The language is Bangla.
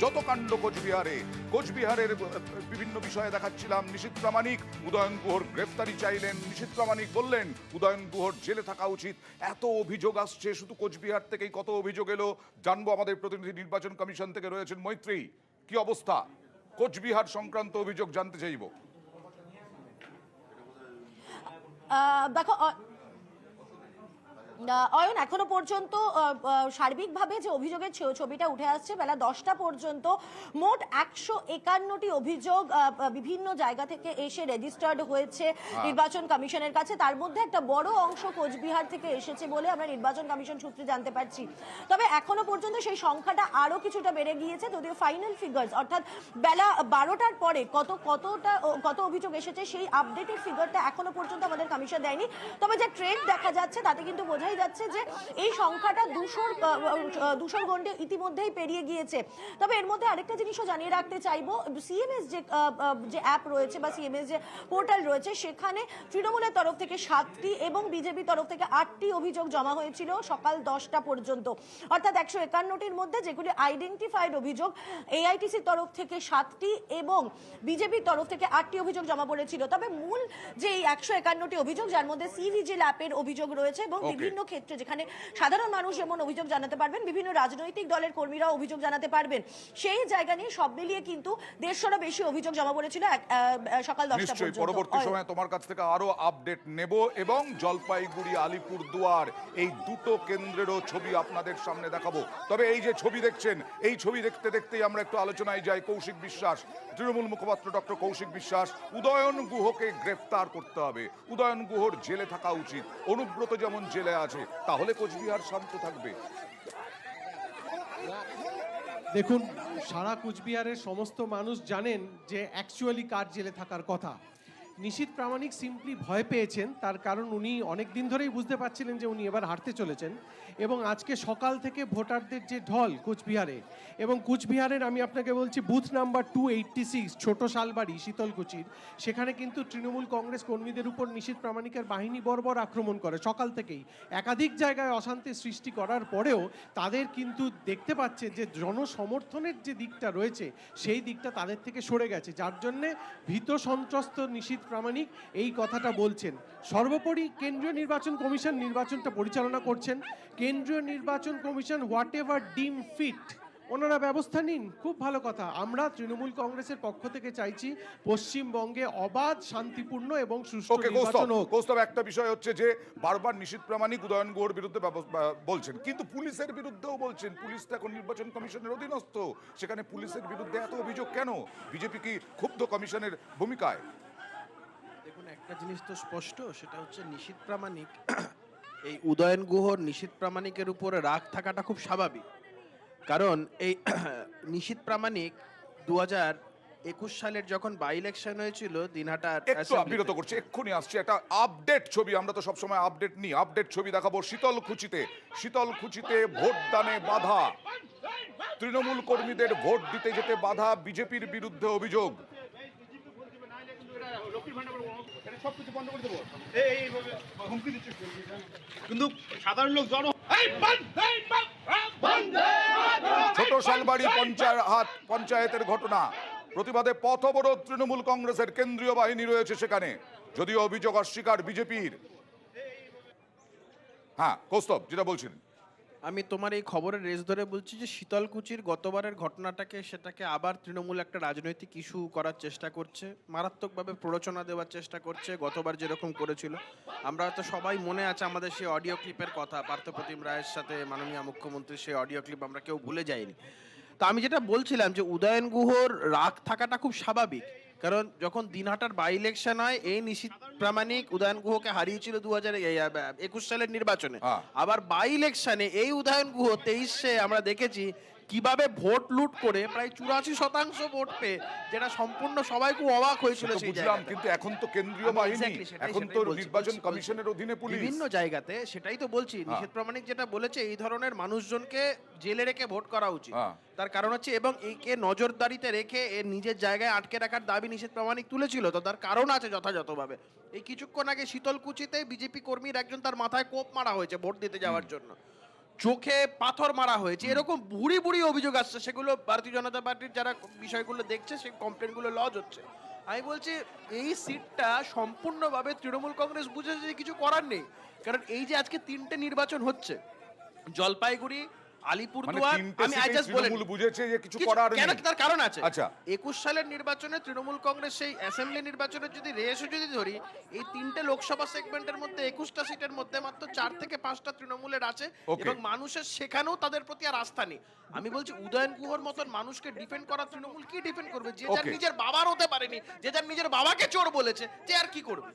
যত কাণ্ড কোচবিহারের বিভিন্ন বিষয়ে দেখাচ্ছিলাম। নিশীথ প্রামাণিক উদয়ন গুহর গ্রেফতারি চাইলেন। নিশীথ প্রামাণিক বললেন উদয়ন গুহর জেলে থাকা উচিত। এত অভিযোগ আসছে, শুধু কোচবিহার থেকেই কত অভিযোগ এলো জানবো। আমাদের প্রতিনিধি নির্বাচন কমিশন থেকে রয়েছেন মৈত্রী। কি অবস্থা কোচবিহার সংক্রান্ত অভিযোগ জানতে চাইব। দেখো অয়ন, এখনো পর্যন্ত সার্বিকভাবে যে অভিযোগের ছবিটা উঠে আসছে বেলা 10টা পর্যন্ত মোট 151টি অভিযোগ বিভিন্ন জায়গা থেকে এসে রেজিস্টার্ড হয়েছে নির্বাচন কমিশনের কাছে। তার মধ্যে একটা বড় অংশ কোচবিহার থেকে এসেছে বলে আমরা নির্বাচন কমিশন সূত্রে জানতে পারছি। তবে এখনো পর্যন্ত সেই সংখ্যাটা আরো কিছুটা বেড়ে গিয়েছে, যদিও ফাইনাল ফিগার্স অর্থাৎ বেলা 12টার পরে কত অভিযোগ এসেছে সেই আপডেটেড ফিগারটা এখনো পর্যন্ত আমাদের কমিশন দেয়নি। তবে যে ট্রেন্ড দেখা যাচ্ছে তাতে কিন্তু বোঝাই যাচ্ছে যে এই সংখ্যাটা 200 গণ্ডে ইতিমধ্যেই পেরিয়ে গিয়েছে। তবে এর মধ্যে আরেকটা জিনিসও জানিয়ে রাখতে চাইবো, সিএমএস যে অ্যাপ রয়েছে বা সিএমএস যে পোর্টাল রয়েছে সেখানে তৃণমূলের তরফ থেকে 7টি এবং বিজেপির তরফ থেকে 8টি অভিযোগ জমা হয়েছিল সকাল 10টা পর্যন্ত। অর্থাৎ 151টির মধ্যে যেগুলি আইডেন্টিফাইড অভিযোগ, এআইটিসির তরফ থেকে 7টি এবং বিজেপির তরফ থেকে 8টি অভিযোগ জমা পড়েছিল। তবে মূল যে এই 151টি অভিযোগ, যার মধ্যে সিভিজিল অ্যাপের অভিযোগ রয়েছে এবং বিভিন্ন ক্ষেত্রে যেখানে সাধারণ মানুষ যেমন অভিযোগ জানাতে পারবেন, বিভিন্ন রাজনৈতিক দলের কর্মীরা অভিযোগ জানাতে পারবেন, সেই জায়গা নিয়ে সব মিলিয়ে কিন্তু 150টিরও বেশি অভিযোগ জমা পড়েছিল সকাল 10টা পর্যন্ত। পরবর্তী সময়ে তোমার কাছ থেকে আরো আপডেট নেব এবং জলপাইগুড়ি আলিপুরদুয়ার এই দুটো কেন্দ্রেরও ছবি আপনাদের সামনে দেখাবো। তবে এই যে ছবি দেখছেন, এই ছবি দেখতে দেখতেই আমরা একটু আলোচনায় যাই। কৌশিক বিশ্বাস, তৃণমূল মুখপাত্র ডক্টর কৌশিক বিশ্বাস, উদয়ন গুহকে গ্রেফতার করতে হবে, উদয়ন গুহর জেলে থাকা উচিত। অনুব্রত যেমন জেলে আছে, তাহলে কোচবিহার শান্ত থাকবে। দেখুন, সারা কোচবিহারের সমস্ত মানুষ জানেন যে অ্যাকচুয়ালি কার জেলে থাকার কথা। নিশীথ প্রামাণিক সিম্পলি ভয় পেয়েছেন, তার কারণ উনি অনেক দিন ধরেই বুঝতে পারছিলেন যে উনি এবার হারতে চলেছেন। এবং আজকে সকাল থেকে ভোটারদের যে ঢল কোচবিহারে, এবং কোচবিহারের আমি আপনাকে বলছি বুথ নাম্বার 286 ছোট শালবাড়ি শীতলকুচির, সেখানে কিন্তু তৃণমূল কংগ্রেস কর্মীদের উপর নিশীথ প্রামাণিকের বাহিনী বর্বর আক্রমণ করে সকাল থেকেই। একাধিক জায়গায় অশান্তি সৃষ্টি করার পরেও তাদের কিন্তু দেখতে পাচ্ছে যে জনসমর্থনের যে দিকটা রয়েছে সেই দিকটা তাদের থেকে সরে গেছে, যার জন্যে ভীত সন্ত্রস্ত নিশীথ প্রামাণিক এই কথাটা বলছেন। সর্বোপরি কেন্দ্রীয় নির্বাচন কমিশন নির্বাচনটা পরিচালনা করছেন। কেন্দ্রীয় নির্বাচন commission whatever deem fit ওনারা ব্যবস্থা নিন, খুব ভালো কথা। আমরা তৃণমূল কংগ্রেসের পক্ষ থেকে চাইছি পশ্চিমবঙ্গে অবাধ, শান্তিপূর্ণ এবং সুষ্ঠু নির্বাচন হোক। কৌস্তব, একটা বিষয় হচ্ছে যে বারবার নিশীথ প্রামাণিক উদয়ন গুহর বিরুদ্ধে বলছেন, কিন্তু পুলিশের বিরুদ্ধেও বলছেন। পুলিশ তো এখন নির্বাচন কমিশনের অধীনস্থ, সেখানে পুলিশের বিরুদ্ধে এত অভিযোগ কেন? বিজেপি কি ক্ষুব্ধ কমিশনের ভূমিকায়? দেখুন, একটা জিনিস তো স্পষ্ট, সেটা হচ্ছে নিশীথ প্রামাণিক এই উদয়ন গুহর নিশীথ প্রামাণিকের উপরে রাগ থাকাটা খুব স্বাভাবিক। কারণ এই নিশীথ প্রামাণিক 2021 সালের যখন বাই ইলেকশন হয়েছিল দিনহাটার, একটু বিরত করছি, এক্ষুনি আসছে একটা আপডেট ছবি। আমরা তো সবসময় আপডেট নিই, আপডেট ছবি দেখাবো। শীতলকুচিতে ভোটদানে বাধা, তৃণমূল কর্মীদের ভোট দিতে যেতে বাধা, বিজেপির বিরুদ্ধে অভিযোগ। কিন্তু সাধারণ লোক ছোট শালবাড়ি পঞ্চায়েতের ঘটনা, প্রতিবাদে পথ অবরোধ তৃণমূল কংগ্রেসের, কেন্দ্রীয় বাহিনী রয়েছে সেখানে, যদিও অভিযোগ অস্বীকার বিজেপির। হ্যাঁ কৌস্তব, যেটা বলছিলেন। আমি তোমার এই খবরের রেস ধরে বলছি যে শীতলকুচির গতবারের সেটাকে আবার তৃণমূল একটা রাজনৈতিক ইস্যু করার চেষ্টা করছে, মারাত্মকভাবে প্ররোচনা দেওয়ার চেষ্টা করছে, গতবার যেরকম করেছিল। আমরা তো সবাই মনে আছে আমাদের সেই অডিও ক্লিপের কথা, পার্থপ্রতিম রায়ের সাথে মাননীয় মুখ্যমন্ত্রীর সেই অডিও ক্লিপ আমরা কেউ ভুলে যাইনি। তো আমি যেটা বলছিলাম যে উদয়ন গুহর রাগ থাকাটা খুব স্বাভাবিক, কারণ যখন দিনহাটার বাই ইলেকশন হয়, এই নিশীথ প্রামাণিক উদয়ন গুহকে হারিয়েছিল 2021 সালের নির্বাচনে। আবার বাই ইলেকশনে এই উদয়ন গুহ 23-এ আমরা দেখেছি কিভাবে ভোট লুট করে প্রায় 84% ভোট পেয়ে, যেটা সম্পূর্ণ সবাই খুব অবাক হয়েছিল সেই জায়গায়। কিন্তু এখন তো কেন্দ্রীয় বাহিনী, এখন তো নির্বাচন কমিশনের অধীনে পুলিশ বিভিন্ন জায়গাতে, সেটাই তো বলছি। নিশীথ প্রামাণিক যেটা বলেছে, এই ধরনের মানুষজনকে জেলে রেখে ভোট করা উচিত। তার কারণ হচ্ছে, এবং একে নজরদারিতে রেখে এর নিজের জায়গায় আটকে রাখার দাবি নিশীথ প্রামাণিক তুলেছিল, তো তার কারণ আছে যথাযথভাবে। এই কিছুক্ষণ আগে শীতলকুচিতে বিজেপি কর্মীর একজন, তার মাথায় কোপ মারা হয়েছে ভোট দিতে যাওয়ার জন্য। চোখে পাথর মারা হয়েছে, এরকম বুড়ি বুড়ি অভিযোগ আসছে, সেগুলো ভারতীয় জনতা পার্টির যারা বিষয়গুলো দেখছে সেই কমপ্লেনগুলো লজ হচ্ছে। আমি বলছি এই সিটটা সম্পূর্ণভাবে তৃণমূল কংগ্রেস বুঝেছে যে কিছু করার নেই, কারণ এই যে আজকে 3টে নির্বাচন হচ্ছে, জলপাইগুড়ি, আলিপুরদুয়ার, মানে তিনটে আমি সিটেই জাস্ট বলে তৃণমূল বুঝেছে যে কিছু করার কেন, নেই। তার কারণ আছে। আচ্ছা। 21 সালের নির্বাচনে তৃণমূল কংগ্রেস সেই অ্যাসেম্বলি নির্বাচনের যদি রেশও যদি ধরি, এই 3টে লোকসভা সেগমেন্টের মধ্যে 21টা সিটের মধ্যে মাত্র 4 থেকে 5টা তৃণমূলের আছে, Okay. এবং মানুষের সেখানেও তাদের প্রতি আর আস্থা নেই। আমি বলছি উদয়ন গুহর মতন মানুষকে ডিফেন্ড করা তৃণমূল কি ডিফেন্ড করবে? যে যার Okay. নিজের বাবার হতে পারেনি, যে যার নিজের বাবাকে চোর বলেছে, যে আর কি করবে?